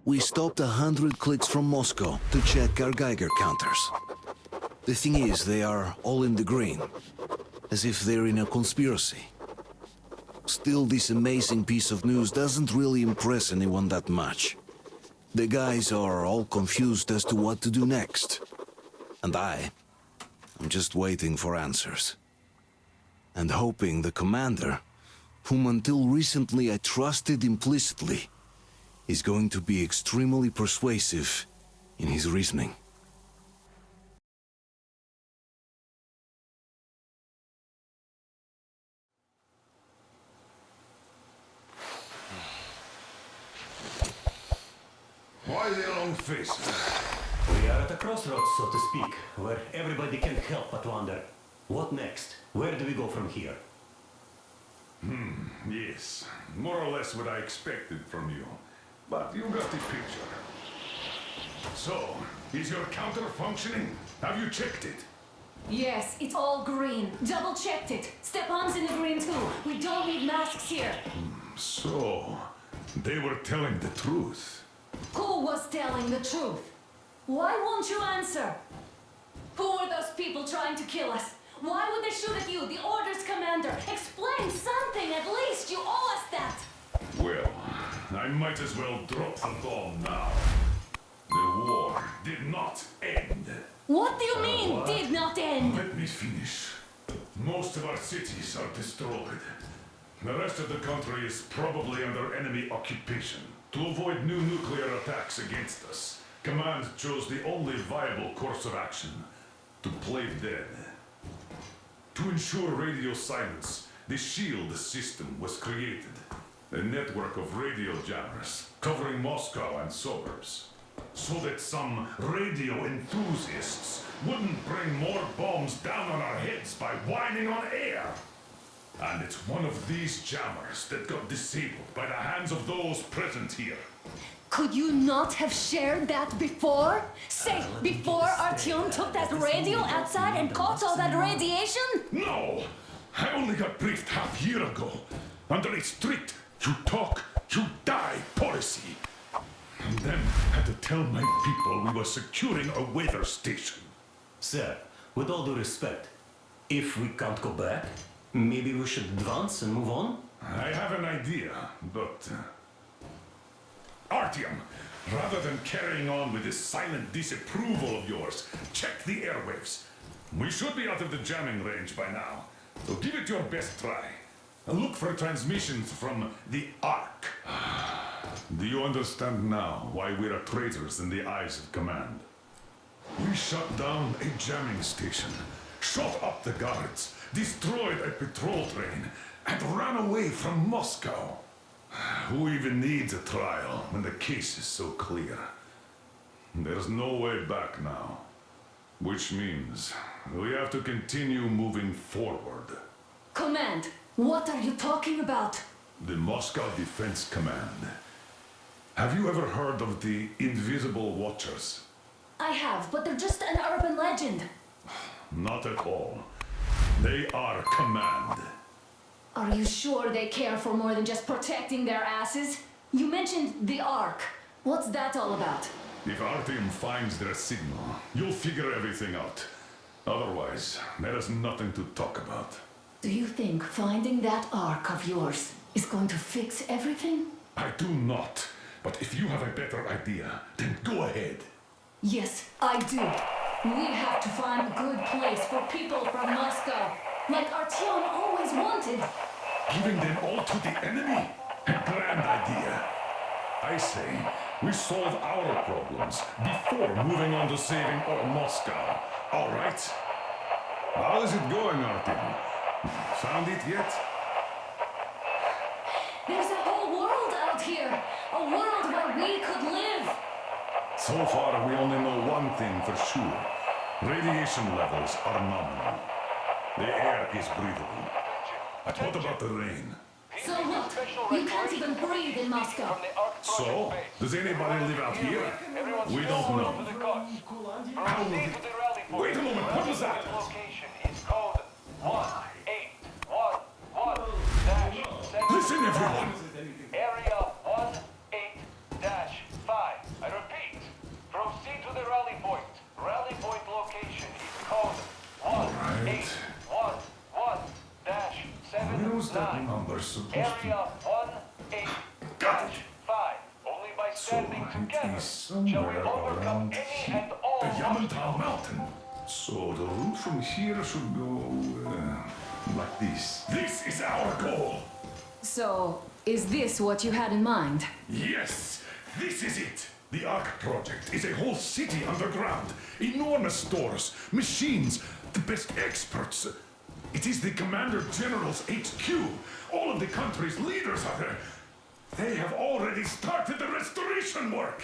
We stopped 100 clicks from Moscow to check our Geiger counters. The thing is, they are all in the green, as if they're in a conspiracy. Still, this amazing piece of news doesn't really impress anyone that much. The guys are all confused as to what to do next. And I'm just waiting for answers. And hoping the commander, whom until recently I trusted implicitly, is going to be extremely persuasive in his reasoning. Why the long face? We are at a crossroads, so to speak, where everybody can help but wonder, what next? Where do we go from here? Yes, more or less what I expected from you. But you got the picture. So, is your counter functioning? Have you checked it? Yes, it's all green. Double-checked it. Stepan's in the green too. We don't need masks here. So, they were telling the truth. Who was telling the truth? Why won't you answer? Who are those people trying to kill us? Why would they shoot at you, the Order's commander? Explain something, at least. You owe us that. Well, I might as well drop the bomb now. The war did not end. What do you mean, did not end? Let me finish. Most of our cities are destroyed. The rest of the country is probably under enemy occupation. To avoid new nuclear attacks against us, Command chose the only viable course of action: to play dead. To ensure radio silence, the SHIELD system was created. A network of radio jammers covering Moscow and suburbs. So that some radio enthusiasts wouldn't bring more bombs down on our heads by whining on air. And it's one of these jammers that got disabled by the hands of those present here. Could you not have shared that before? Say, before Artyom took that radio outside and caught all that radiation? No! I only got briefed half year ago. Under a strict, you talk, you die policy. And then had to tell my people we were securing a weather station. Sir, with all due respect, if we can't go back, maybe we should advance and move on? I have an idea, but... Artyom, rather than carrying on with this silent disapproval of yours, check the airwaves. We should be out of the jamming range by now, so give it your best try. Look for transmissions from the Ark. Do you understand now why we're traitors in the eyes of Command? We shut down a jamming station, shot up the guards, destroyed a patrol train, and ran away from Moscow. Who even needs a trial when the case is so clear? There's no way back now. Which means we have to continue moving forward. Command, what are you talking about? The Moscow Defense Command. Have you ever heard of the Invisible Watchers? I have, but they're just an urban legend. Not at all. They are Command. Are you sure they care for more than just protecting their asses? You mentioned the Ark. What's that all about? If Artyom finds their signal, you'll figure everything out. Otherwise, there is nothing to talk about. Do you think finding that Ark of yours is going to fix everything? I do not. But if you have a better idea, then go ahead. Yes, I do. We have to find a good place for people from Moscow, like Artyom always wanted. Giving them all to the enemy? A grand idea. I say, we solve our problems before moving on to saving all Moscow. All right? How is it going, Artyom? Found it yet? There's a whole world out here. A world where we could live. So far, we only know one thing for sure. Radiation levels are nominal. The air is breathable. But what about the rain? So what? You can't even breathe in Moscow. So? Does anybody live out here? We don't know. How will it... Wait a moment, what was that? Listen, everyone! Area 18-5. So it is somewhere around here. The Yamantau Mountain. So the route from here should go like this. This is our goal. So, is this what you had in mind? Yes, this is it. The Ark project is a whole city underground. Enormous stores, machines, the best experts. It is the Commander General's HQ. All of the country's leaders are there. They have already started the restoration work.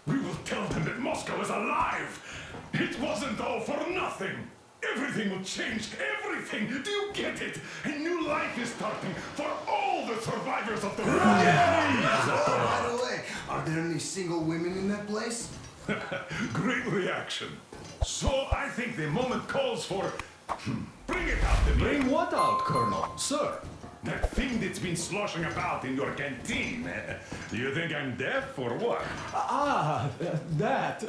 We will tell them that Moscow is alive. It wasn't all for nothing. Everything will change. Everything. Do you get it? A new life is starting for all the survivors of the By the way, are there any single women in that place? Great reaction. So I think the moment calls for... Bring it out, Demir. Bring what out, Colonel? Sir? That thing that's been sloshing about in your canteen. Do you think I'm deaf or what? That.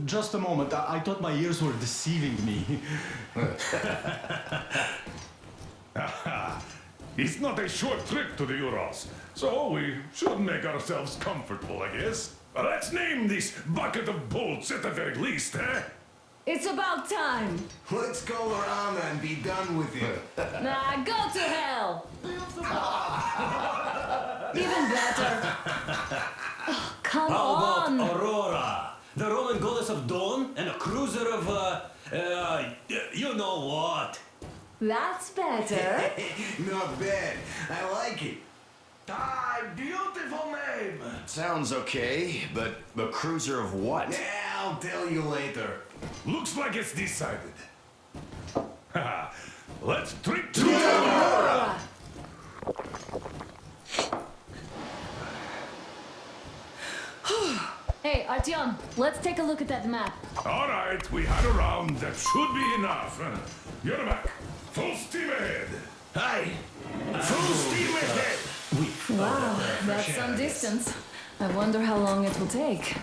Just a moment. I thought my ears were deceiving me. It's not a short trip to the Urals, so we should make ourselves comfortable, I guess. Let's name this bucket of bolts at the very least, eh? It's about time! Let's call her Anna and be done with it. Nah, go to hell! Even better. Oh, come How on! about Aurora? The Roman goddess of dawn and a cruiser of, you know what? That's better. Not bad. I like it. Ah, beautiful name! Sounds okay, but the cruiser of what? Yeah, I'll tell you later. Looks like it's decided. Let's trick to Aurora! Hey, Artyom, let's take a look at that map. All right, we had a round. That should be enough. You're back. Full steam ahead. Hi! Full steam ahead! Wow, that's some distance. I wonder how long it will take.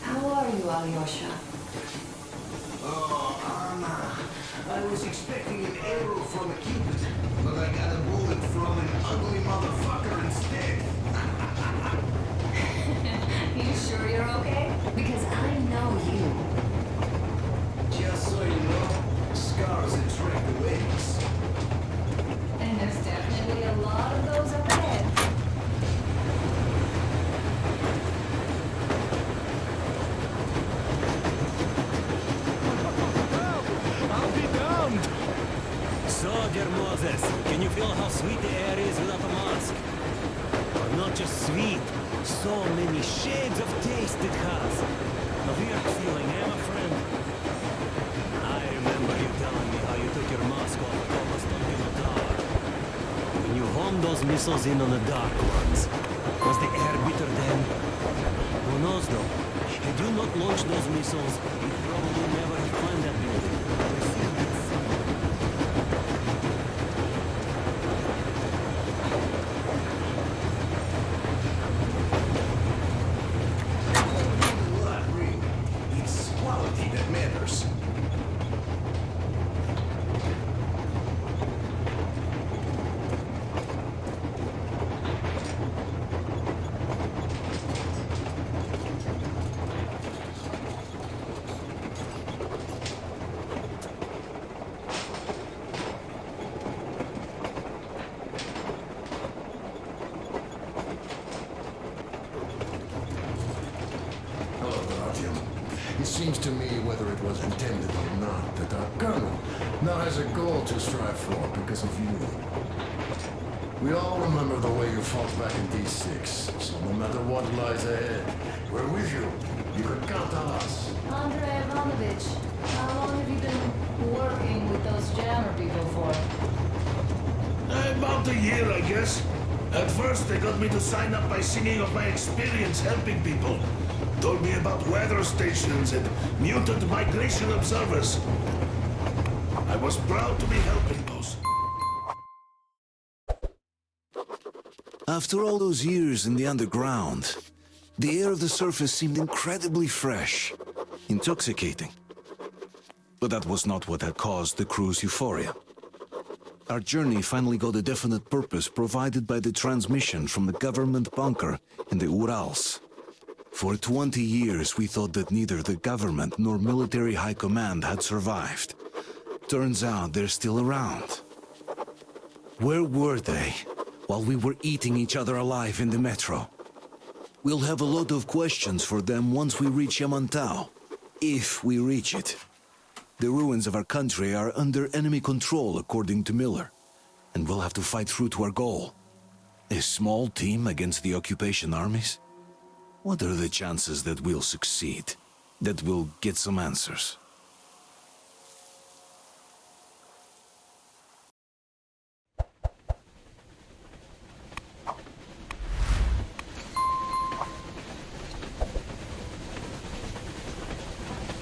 How are you, Alyosha? Oh, Anna. I was expecting an arrow from a cupid, but I got a bullet from an ugly motherfucker instead. You sure you're okay? Because I know you. Just so you know, scars attract the ladies. And there's definitely a lot of those up ahead. I'll be damned! So, dear Moses, can you feel how sweet the air is without a mask? But not just sweet, so many shades of taste it has. A weird feeling, eh, my friend? I remember you telling me how you took your mask off at almost in the dark. When you homed those missiles in on the dark ones, was the air bitter then? Who knows though? Had you not launched those missiles, you'd probably never have climbed that building. Not really. It's quality that matters. It seems to me, whether it was intended or not, that our colonel now has a goal to strive for because of you. We all remember the way you fought back in D6, so no matter what lies ahead, we're with you. You can count on us. Andrei Ivanovich, how long have you been working with those jammer people for? About a year, I guess. At first, they got me to sign up by singing of my experience helping people. Told me about weather stations and mutant migration observers. I was proud to be helping those. After all those years in the underground, the air of the surface seemed incredibly fresh, intoxicating. But that was not what had caused the crew's euphoria. Our journey finally got a definite purpose provided by the transmission from the government bunker in the Urals. For 20 years, we thought that neither the government nor military high command had survived. Turns out they're still around. Where were they while we were eating each other alive in the metro? We'll have a lot of questions for them once we reach Yamantau, if we reach it. The ruins of our country are under enemy control, according to Miller, and we'll have to fight through to our goal. A small team against the occupation armies? What are the chances that we'll succeed? That we'll get some answers?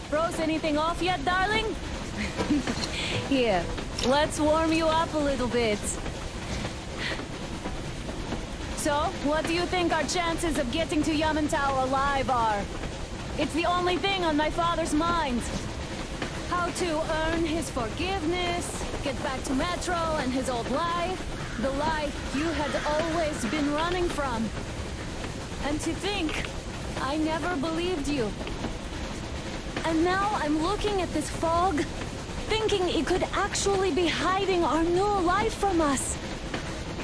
Froze anything off yet, darling? Here, let's warm you up a little bit. So, what do you think our chances of getting to Yamantau alive are? It's the only thing on my father's mind. How to earn his forgiveness, get back to Metro and his old life. The life you had always been running from. And to think, I never believed you. And now I'm looking at this fog, thinking it could actually be hiding our new life from us.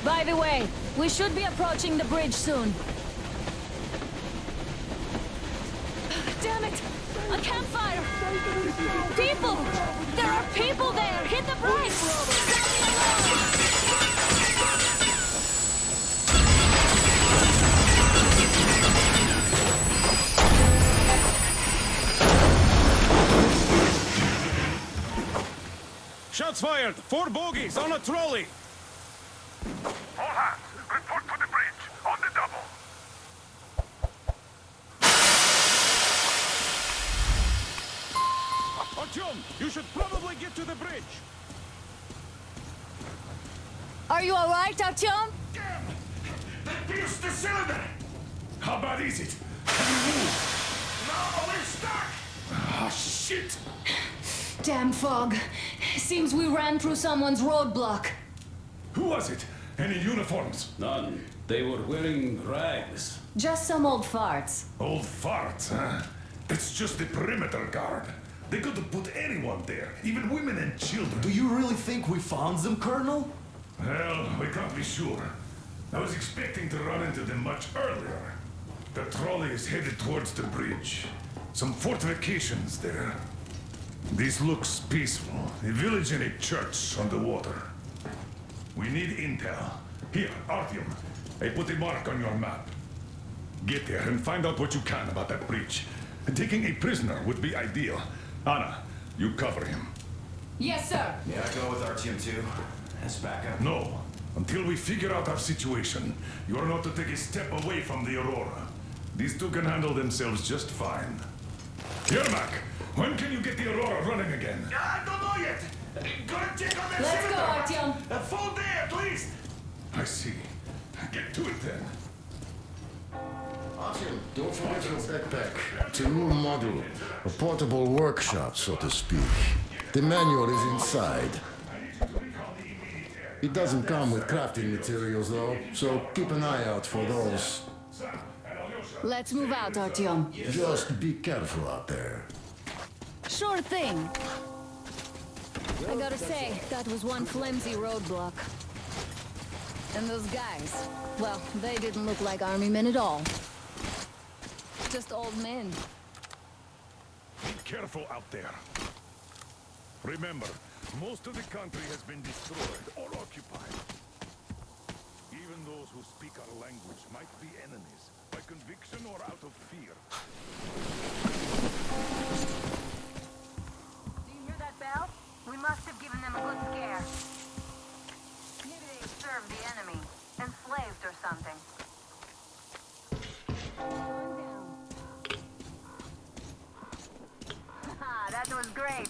By the way, we should be approaching the bridge soon. Damn it! A campfire! People! There are people there! Hit the brakes! Shots fired! 4 bogies on a trolley! All hands, report to the bridge, on the double. Artyom, you should probably get to the bridge! Are you alright, Artyom? Damn! They pierced the cylinder! How bad is it? Can you move? No, we're stuck! Ah, shit! Damn fog. Seems we ran through someone's roadblock. Who was it? Any uniforms? None. They were wearing rags. Just some old farts. Old farts, huh? That's just the perimeter guard. They could have put anyone there, even women and children. Do you really think we found them, Colonel? Well, we can't be sure. I was expecting to run into them much earlier. The trolley is headed towards the bridge. Some fortifications there. This looks peaceful. A village and a church on the water. We need intel. Here, Artyom. I put a mark on your map. Get there and find out what you can about that breach. Taking a prisoner would be ideal. Anna, you cover him. Yes, sir. May I go with Artyom too? As backup? No. Until we figure out our situation, you are not to take a step away from the Aurora. These two can handle themselves just fine. Yermak, when can you get the Aurora running again? I don't know yet. Gotta check on that Let's go, cylinder. Artyom. A full day at least. I see. Get to it then. Artyom, don't forget your backpack. It's a new model. A portable workshop, so to speak. The manual is inside. It doesn't come with crafting materials, though, so keep an eye out for those. Let's move out, Artyom. Just be careful out there. Sure thing. I gotta say, that was one flimsy roadblock. And those guys, well, they didn't look like army men at all. Just old men. Be careful out there. Remember, most of the country has been destroyed or occupied. Even those who speak our language might be enemies, by conviction or out of fear. Do you hear that bell? We must have given them a good scare. Maybe they served the enemy, enslaved or something. One down. Haha, that was great.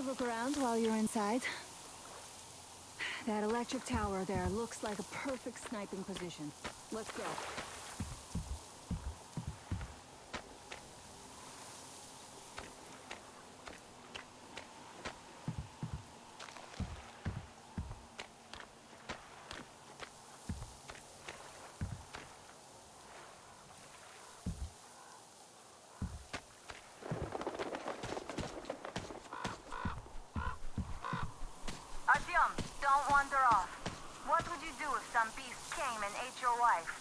a look around while you're inside. That electric tower there looks like a perfect sniping position. Let's go. Artyom, don't wander off. What would you do if some beast came and ate your wife?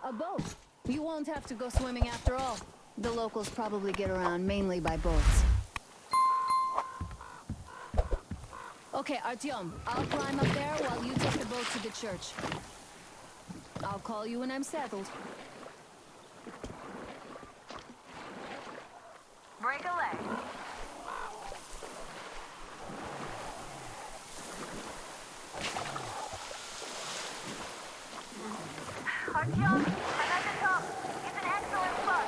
A boat. You won't have to go swimming after all. The locals probably get around mainly by boats. Okay, Artyom, I'll climb up there while you take the boat to the church. I'll call you when I'm settled. Break a leg. Artyom, I'm at the top. It's an excellent spot.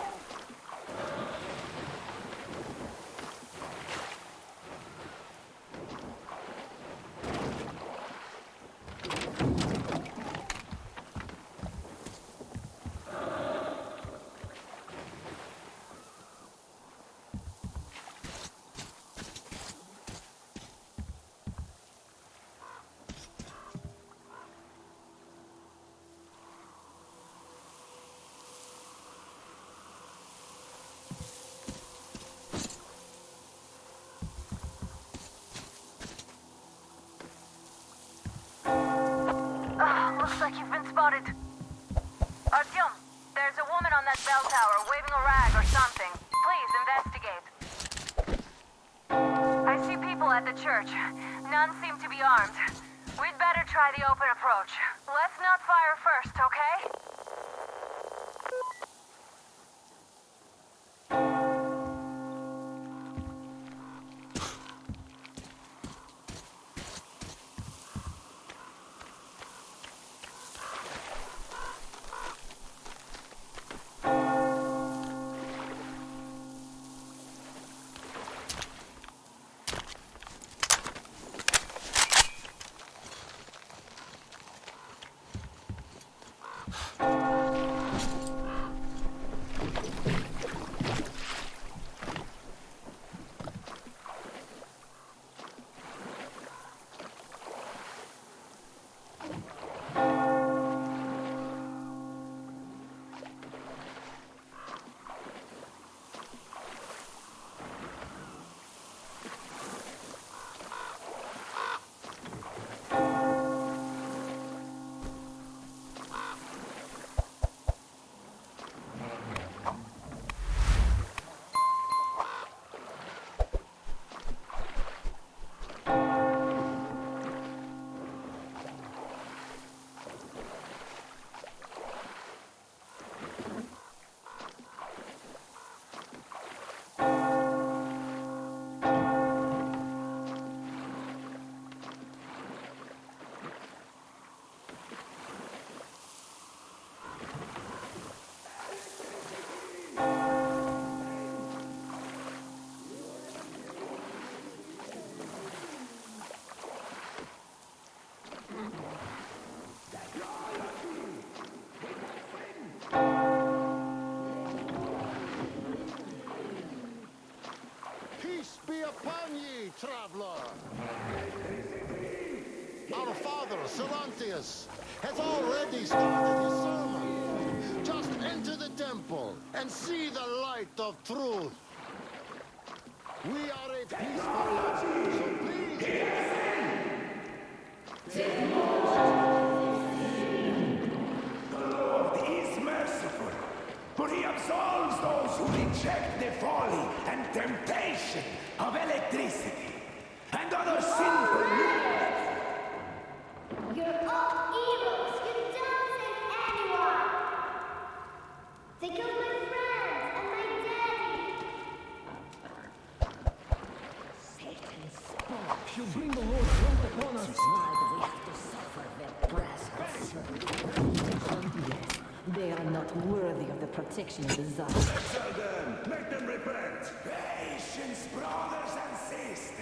Looks like you've been spotted. Artyom, there's a woman on that bell tower waving a rag or something. Please investigate. I see people at the church. None seem to be armed. We'd better try the open approach. Let's not fire first, okay? traveler. Our father, Silantius, has already started his sermon. Just into the temple and see the light of truth. We are a peaceful lot, so please. The Lord is merciful, but he absolves those who reject the folly and temptation of electricity and other sinful lusts. You're all evils. You don't save anyone. They killed my friends and my daddy. Satan spoke. You bring the Lord down upon us. Why do we have to suffer their presence? Yes, they are not worthy of the protection of the Tsar. Tell them, make them repent. Patience, brothers and sisters.